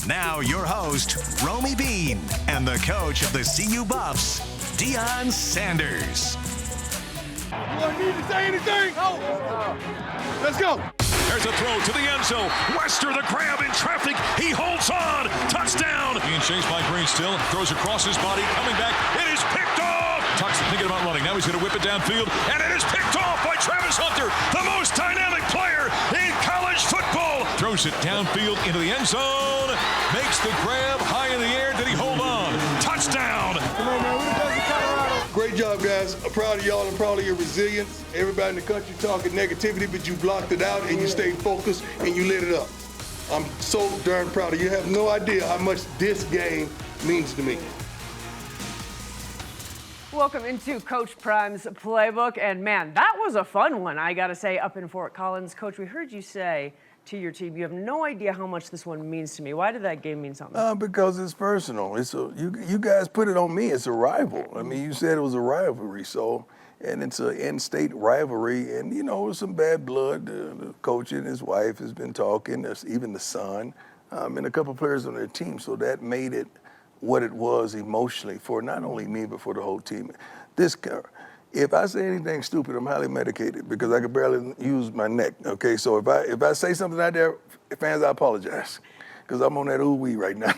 Now your host, Romy Bean, and the coach of the CU Buffs, Deion Sanders. You want me to say anything? No. Let's go. There's a throw to the end zone. Wester the grab in traffic. He holds on. Touchdown. Being chased by Green still. Throws across his body. Coming back. It is picked off. Tuck's thinking about running. Now he's going to whip it downfield. And it is picked off by Travis Hunter, the most dynamic player in college football. Throws it downfield into the end zone. Makes the grab high in the air. Did he hold on? Touchdown. Come on, man. We're the best in Colorado. Great job, guys. I'm proud of y'all. I'm proud of your resilience. Everybody in the country talking negativity, but you blocked it out and you stayed focused and you lit it up. I'm so darn proud of you. You have no idea how much this game means to me. Welcome into Coach Prime's Playbook. And man, that was a fun one, I got to say, up in Fort Collins. Coach, we heard you say to your team, you have no idea how much this one means to me. Why did that game mean something? Because it's personal. You guys put it on me. It's a rival. I mean, you said it was a rivalry, and it's an in-state rivalry, and you know, some bad blood. The coach and his wife has been talking. There's even the son, and a couple players on their team. So that made it what it was emotionally for not only me but for the whole team. If I say anything stupid, I'm highly medicated because I could barely use my neck. Okay, so if I say something out there, fans, I apologize because I'm on that ooh-wee right now.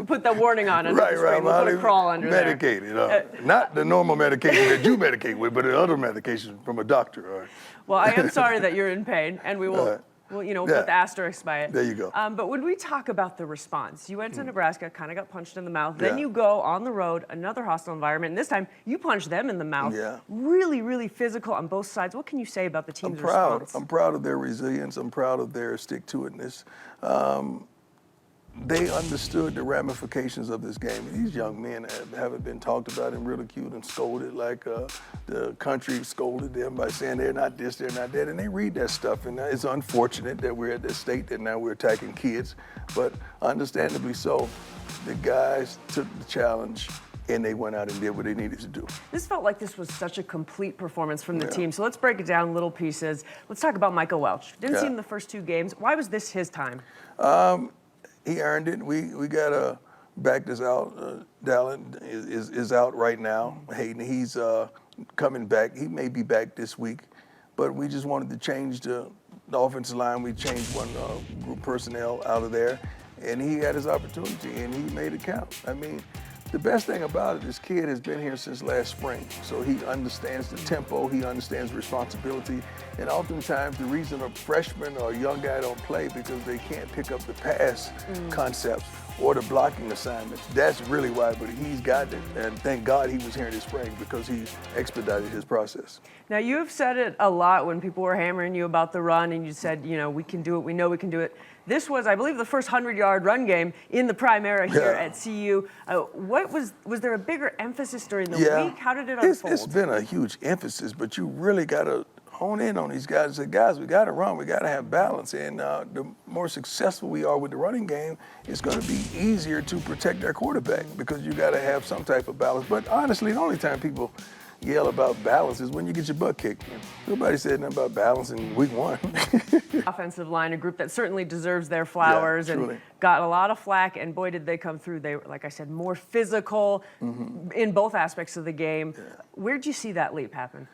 Put the warning on it. Right. We'll put a crawl under medicated, there. Not the normal medication that you medicate with, but the other medication from a doctor. All right. Well, I am sorry that you're in pain, and we will. Well, put the asterisk by it. There you go. But when we talk about the response, you went to Nebraska, kind of got punched in the mouth. Then you go on the road, another hostile environment, and this time you punch them in the mouth. Yeah. Really, really physical on both sides. What can you say about the team's response? I'm proud of their resilience. I'm proud of their stick-to-itness. They understood the ramifications of this game. These young men haven't been talked about and ridiculed and scolded like the country scolded them by saying they're not this, they're not that, and they read that stuff. And it's unfortunate that we're at this state that now we're attacking kids, but understandably so. The guys took the challenge and they went out and did what they needed to do. This felt like this was such a complete performance from the team. So let's break it down little pieces. Let's talk about Micah Welch. Didn't see him the first two games. Why was this his time? He earned it. We got to back this out. Dallin is out right now. Hayden, he's coming back. He may be back this week, but we just wanted to change the offensive line. We changed one group personnel out of there, and he had his opportunity, and he made it count. I mean, the best thing about it, this kid has been here since last spring, so he understands the tempo, he understands responsibility, and oftentimes the reason a freshman or a young guy don't play because they can't pick up the pass concepts or the blocking assignments. That's really why, but he's got it, and thank God he was here in the spring because he expedited his process. Now, you have said it a lot when people were hammering you about the run, and you said, we can do it, we know we can do it. This was, I believe, the first 100-yard run game in the prime era here at CU. Was there a bigger emphasis during the week? How did it unfold? It's been a huge emphasis, but you really got to hone in on these guys and say, guys, we got to run, we got to have balance. And the more successful we are with the running game, it's going to be easier to protect our quarterback because you got to have some type of balance. But honestly, the only time people yell about balance is when you get your butt kicked. Nobody said nothing about balance in week one. Offensive line, a group that certainly deserves their flowers and got a lot of flack, and boy, did they come through. They were, like I said, more physical in both aspects of the game. Where'd you see that leap happen?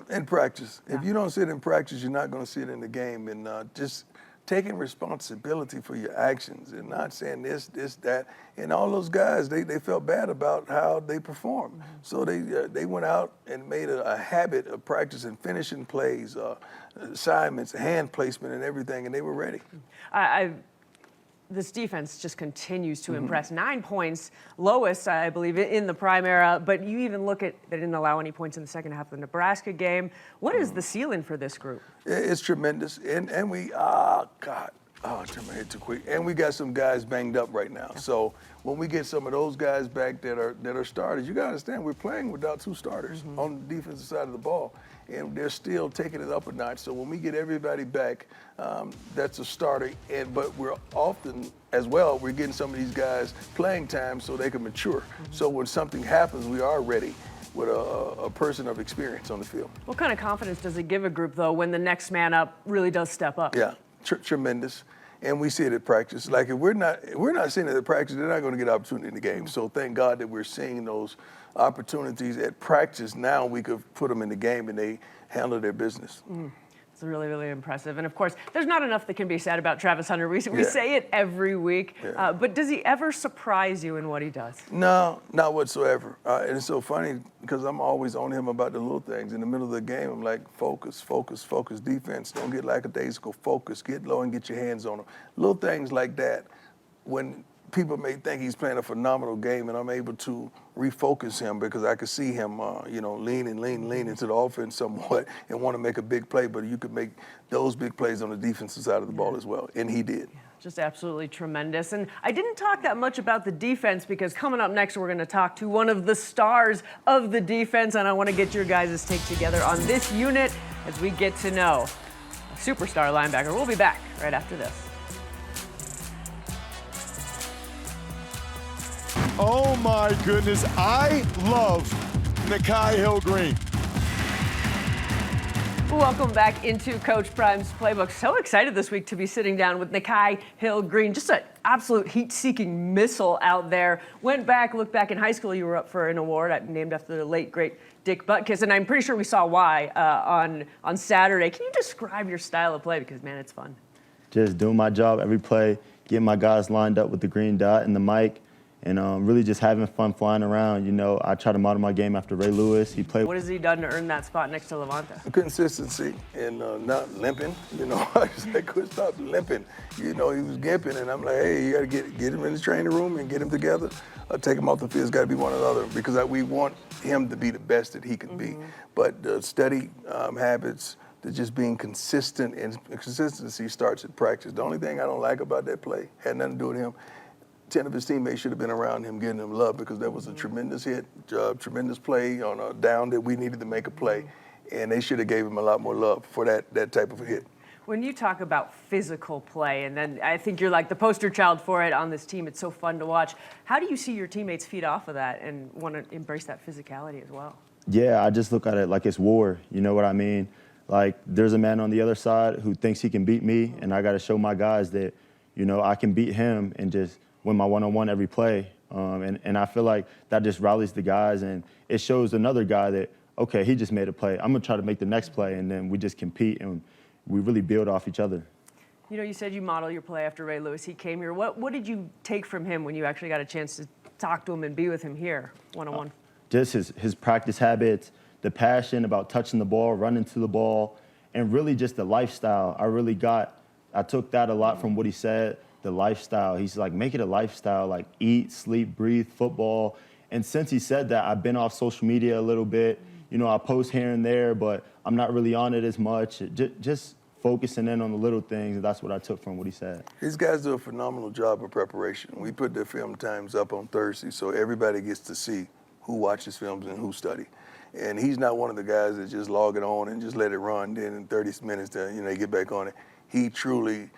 In practice. If you don't see it in practice, you're not going to see it in the game. And just taking responsibility for your actions and not saying this, that. And all those guys, they felt bad about how they performed. So they went out and made a habit of practicing, finishing plays, assignments, hand placement, and everything, and they were ready. This defense just continues to impress. 9 points, lowest, I believe, in the prime era. But you even look at, they didn't allow any points in the second half of the Nebraska game. What is the ceiling for this group? It's tremendous. And we, I turned my head too quick. And we got some guys banged up right now. So when we get some of those guys back that are starters, you got to understand we're playing without two starters on the defensive side of the ball. And they're still taking it up a notch. So when we get everybody back, that's a starter. But we're often, as well, we're getting some of these guys playing time so they can mature. So when something happens, we are ready with a person of experience on the field. What kind of confidence does it give a group, though, when the next man up really does step up? Yeah, tremendous. And we see it at practice. Like if we're not seeing it at practice, they're not going to get opportunity in the game. So thank God that we're seeing those opportunities at practice. Now we could put them in the game and they handle their business. It's really, really impressive. And of course, there's not enough that can be said about Travis Hunter. We say it every week. But does he ever surprise you in what he does? No, not whatsoever. And it's so funny because I'm always on him about the little things. In the middle of the game, I'm like, focus, focus, focus, defense. Don't get lackadaisical. Focus. Get low and get your hands on them. Little things like that. When people may think he's playing a phenomenal game, and I'm able to refocus him because I could see him, lean into the offense somewhat and want to make a big play. But you could make those big plays on the defensive side of the ball as well, and he did. Just absolutely tremendous. And I didn't talk that much about the defense because coming up next, we're going to talk to one of the stars of the defense, and I want to get your guys' take together on this unit as we get to know a superstar linebacker. We'll be back right after this. Oh my goodness, I love Nikhai Hill-Green. Welcome back into Coach Prime's Playbook. So excited this week to be sitting down with Nikhai Hill-Green. Just an absolute heat-seeking missile out there. Looked back in high school, you were up for an award named after the late, great Dick Butkus, and I'm pretty sure we saw why on Saturday. Can you describe your style of play? Because, man, it's fun. Just doing my job every play, getting my guys lined up with the green dot and the mic, and really just having fun flying around. I try to model my game after Ray Lewis. He played. What has he done to earn that spot next to Levante? Consistency and not limping. I just like, could stop limping. He was gimping, and I'm like, hey, you got to get him in the training room and get him together. Take him off the field. It's got to be one or the other because we want him to be the best that he can be. But the steady habits, to just being consistent, and consistency starts at practice. The only thing I don't like about that play had nothing to do with him. 10 of his teammates should have been around him getting him love because that was a tremendous hit, tremendous play on a down that we needed to make a play, and they should have gave him a lot more love for that type of a hit. When you talk about physical play, and then I think you're like the poster child for it on this team, it's so fun to watch. How do you see your teammates feed off of that and want to embrace that physicality as well? Yeah, I just look at it like it's war. You know what I mean? Like there's a man on the other side who thinks he can beat me, and I got to show my guys that, I can beat him and just win my one-on-one every play. And I feel like that just rallies the guys, and it shows another guy that, okay, he just made a play. I'm going to try to make the next play, and then we just compete, and we really build off each other. You said you model your play after Ray Lewis. He came here. What did you take from him when you actually got a chance to talk to him and be with him here one-on-one? Just his practice habits, the passion about touching the ball, running to the ball, and really just the lifestyle. I took that a lot from what he said. The lifestyle. He's like, make it a lifestyle, like eat, sleep, breathe, football. And since he said that, I've been off social media a little bit. I post here and there, but I'm not really on it as much. Just focusing in on the little things, and that's what I took from what he said. These guys do a phenomenal job of preparation. We put their film times up on Thursday, so everybody gets to see who watches films and who study. And he's not one of the guys that just log it on and just let it run. Then in 30 minutes, they get back on it. He truly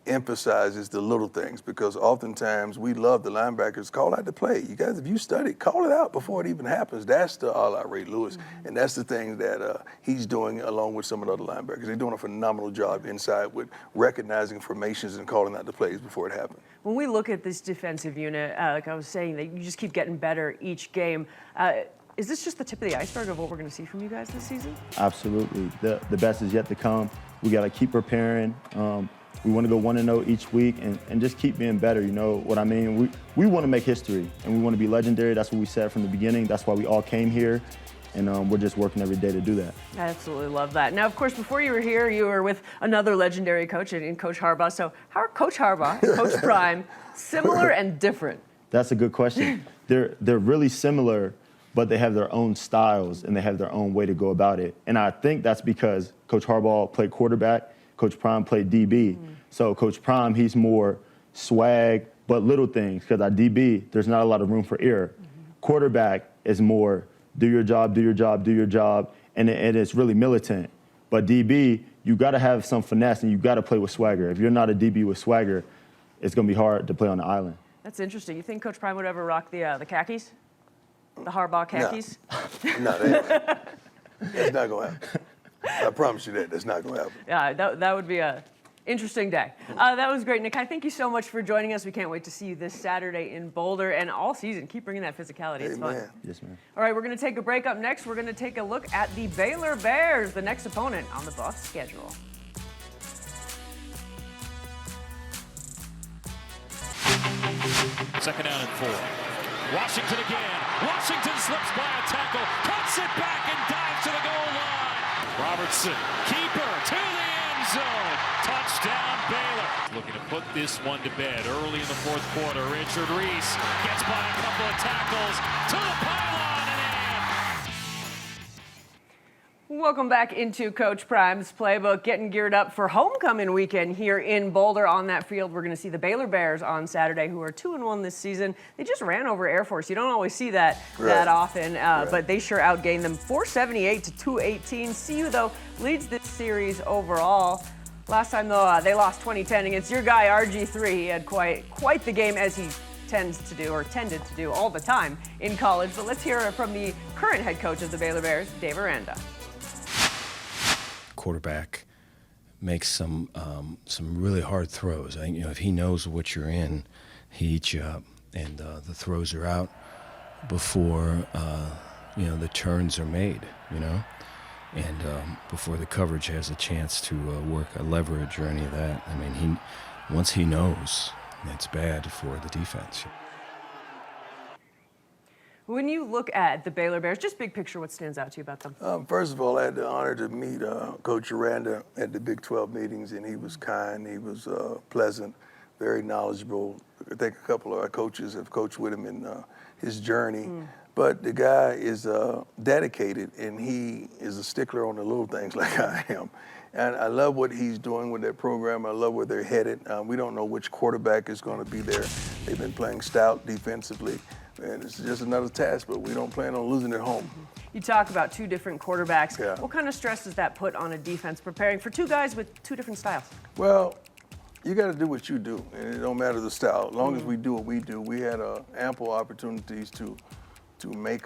emphasizes the little things because oftentimes we love the linebackers. Call out the play. You guys, if you study, call it out before it even happens. That's the all-out Ray Lewis, and that's the thing that he's doing along with some of the other linebackers. They're doing a phenomenal job inside with recognizing formations and calling out the plays before it happens. When we look at this defensive unit, like I was saying, that you just keep getting better each game. Is this just the tip of the iceberg of what we're going to see from you guys this season? Absolutely. The best is yet to come. We got to keep preparing. We want to go 1-0 each week and just keep being better. You know what I mean? We want to make history, and we want to be legendary. That's what we said from the beginning. That's why we all came here, and we're just working every day to do that. I absolutely love that. Now, of course, before you were here, you were with another legendary coach in Coach Harbaugh. So how are Coach Harbaugh and Coach Prime similar and different? That's a good question. They're really similar, but they have their own styles, and they have their own way to go about it. And I think that's because Coach Harbaugh played quarterback, Coach Prime played DB. So Coach Prime, he's more swag, but little things, because at DB, there's not a lot of room for error. Quarterback is more do your job, do your job, do your job, and it's really militant. But DB, you got to have some finesse, and you got to play with swagger. If you're not a DB with swagger, it's going to be hard to play on the island. That's interesting. You think Coach Prime would ever rock the khakis? The Harbaugh khakis? No, that's not going to happen. I promise you that. That's not going to happen. Yeah, that would be a Interesting day. That was great, Nikhai. Thank you so much for joining us. We can't wait to see you this Saturday in Boulder and all season. Keep bringing that physicality. It's fun. Yes, man. All right, we're going to take a break. Up next, we're going to take a look at the Baylor Bears, the next opponent on the Buffs schedule. Second down and 4. Washington again. Washington slips by a tackle, cuts it back and dives to the goal line. Robertson, keeper to the end zone. Touchdown Baylor. Looking to put this one to bed early in the fourth quarter. Richard Reese gets by a couple of tackles to the pylon and in. Welcome back into Coach Prime's Playbook, getting geared up for homecoming weekend here in Boulder. On that field, we're going to see the Baylor Bears on Saturday, who are 2-1 this season. They just ran over Air Force. You don't always see that that often, but they sure outgained them 478 to 218. CU, though, leads this series overall. Last time, though, they lost 2010 against your guy, RG3. He had quite the game, as he tended to do all the time in college. But let's hear from the current head coach of the Baylor Bears, Dave Aranda. Quarterback makes some really hard throws. If he knows what you're in, he eats you up, and the throws are out before the turns are made. And before the coverage has a chance to work a leverage or any of that. Once he knows, it's bad for the defense. When you look at the Baylor Bears, just big picture, what stands out to you about them? First of all, I had the honor to meet Coach Aranda at the Big 12 meetings, and he was kind, he was pleasant, very knowledgeable. I think a couple of our coaches have coached with him in his journey. But the guy is dedicated, and he is a stickler on the little things like I am. And I love what he's doing with that program. I love where they're headed. We don't know which quarterback is going to be there. They've been playing stout defensively. And it's just another task, but we don't plan on losing at home. You talk about two different quarterbacks. Yeah. What kind of stress does that put on a defense preparing for two guys with two different styles? Well, you got to do what you do, and it don't matter the style. As long as we do what we do, we had ample opportunities to make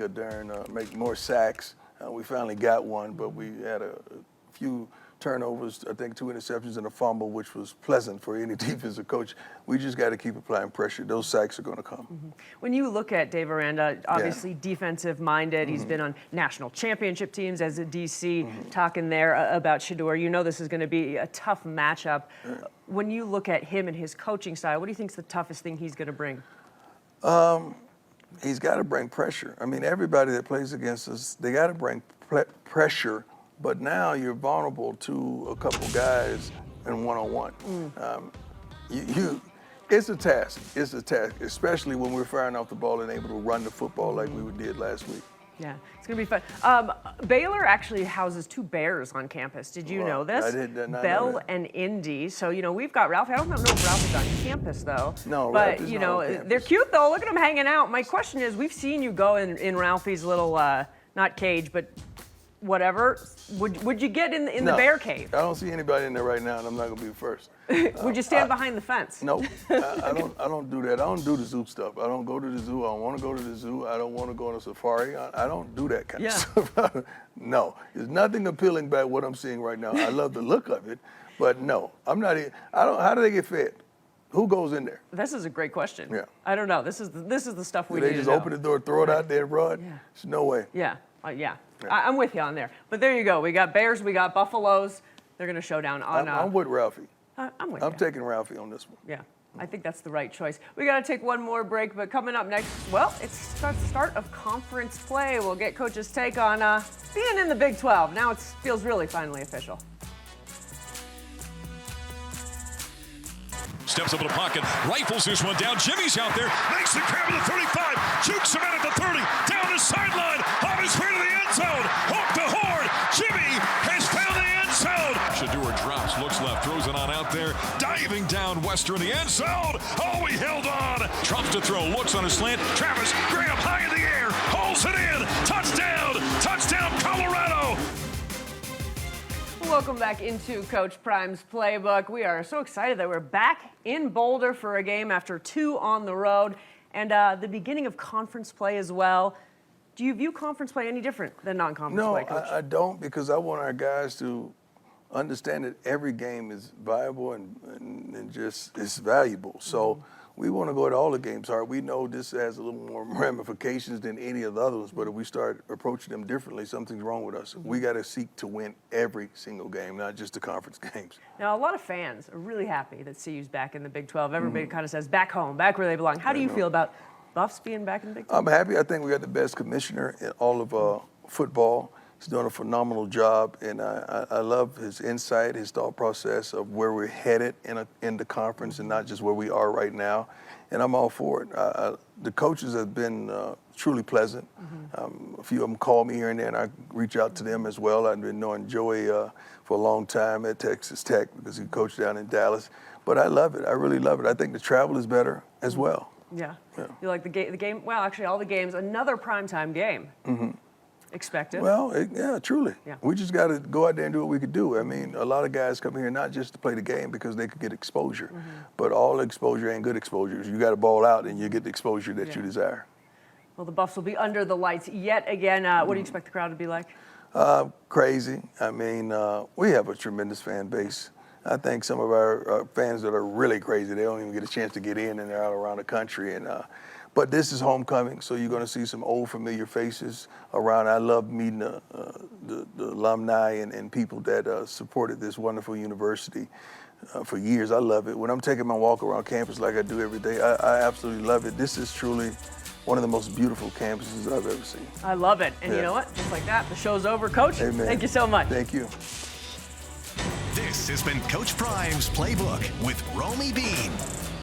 make more sacks. We finally got one, but we had a few turnovers, I think 2 interceptions and a fumble, which was pleasant for any defensive coach. We just got to keep applying pressure. Those sacks are going to come. When you look at Dave Aranda, obviously defensive-minded. He's been on national championship teams as a DC, talking there about Shedeur. You know this is going to be a tough matchup. When you look at him and his coaching style, what do you think is the toughest thing he's going to bring? He's got to bring pressure. Everybody that plays against us, they got to bring pressure. But now you're vulnerable to a couple guys in one-on-one. It's a task. It's a task, especially when we're firing off the ball and able to run the football like we did last week. Yeah, it's going to be fun. Baylor actually houses 2 Bears on campus. Did you know this? I did not know Bell that. and Indy. So, we've got Ralphie. I don't know if Ralphie's on campus, though. No, but, Ralphie's not on campus. They're cute, though. Look at them hanging out. My question is, we've seen you go in Ralphie's little, not cage, but whatever. Would you get in the bear cave? I don't see anybody in there right now, and I'm not going to be the first. Would you stand behind the fence? No, I don't do that. I don't do the zoo stuff. I don't go to the zoo. I don't want to go to the zoo. I don't want to go on a safari. I don't do that kind of stuff. No, there's nothing appealing about what I'm seeing right now. I love the look of it, but no, I'm not. How do they get fed? Who goes in there? This is a great question. Yeah. I don't know. This is the stuff we Do need they just to know. open the door, throw it out there, broad? Yeah. There's no way. Yeah. I'm with you on there. But there you go. We got Bears. We got Buffaloes. They're going to show down on. I'm with Ralphie. I'm with you. I'm taking Ralphie on this one. Yeah. I think that's the right choice. We got to take one more break, but coming up next, well, it's the start of conference play. We'll get Coach's take on being in the Big 12. Now it feels really finally official. Steps up in the pocket, rifles this one down. Jimmy's out there, makes the grab at the 35, jukes him in at the 30, down the sideline, on his way to the end zone, hook the horn. Jimmy has found the end zone. Shedeur drops, looks left, throws it on out there, diving down Wester in the end zone. Oh, he held on. Drops to throw, looks on his slant. Travis Graham high in the air, holds it in. Touchdown, Colorado. Welcome back into Coach Prime's Playbook. We are so excited that we're back in Boulder for a game after 2 on the road and the beginning of conference play as well. Do you view conference play any different than non-conference play, Coach? No, I don't, because I want our guys to understand that every game is viable and just it's valuable. So we want to go to all the games hard. We know this has a little more ramifications than any of the other ones, but if we start approaching them differently, something's wrong with us. We got to seek to win every single game, not just the conference games. Now, a lot of fans are really happy that CU's back in the Big 12. Everybody kind of says back home, back where they belong. How do you feel about Buffs being back in the Big 12? I'm happy. I think we got the best commissioner in all of football. He's doing a phenomenal job, and I love his insight, his thought process of where we're headed in the conference and not just where we are right now. And I'm all for it. The coaches have been truly pleasant. A few of them call me here and there, and I reach out to them as well. I've been knowing Joey for a long time at Texas Tech because he coached down in Dallas. But I love it. I really love it. I think the travel is better as well. Yeah. You like the game? Well, actually, all the games. Another primetime game. Expected. Well, yeah, truly. Yeah. We just got to go out there and do what we could do. I mean, a lot of guys come here not just to play the game because they could get exposure, but all exposure ain't good exposure. You got to ball out and you get the exposure that you desire. Well, the Buffs will be under the lights yet again. What do you expect the crowd to be like? Crazy. I mean, we have a tremendous fan base. I think some of our fans that are really crazy, they don't even get a chance to get in, and they're out around the country. But this is homecoming, so you're going to see some old familiar faces around. I love meeting the alumni and people that supported this wonderful university for years. I love it. When I'm taking my walk around campus like I do every day, I absolutely love it. This is truly one of the most beautiful campuses I've ever seen. I love it. And you know what? Just like that, the show's over. Coach, Amen. Thank you so much. Thank you. This has been Coach Prime's Playbook with Romy Bean.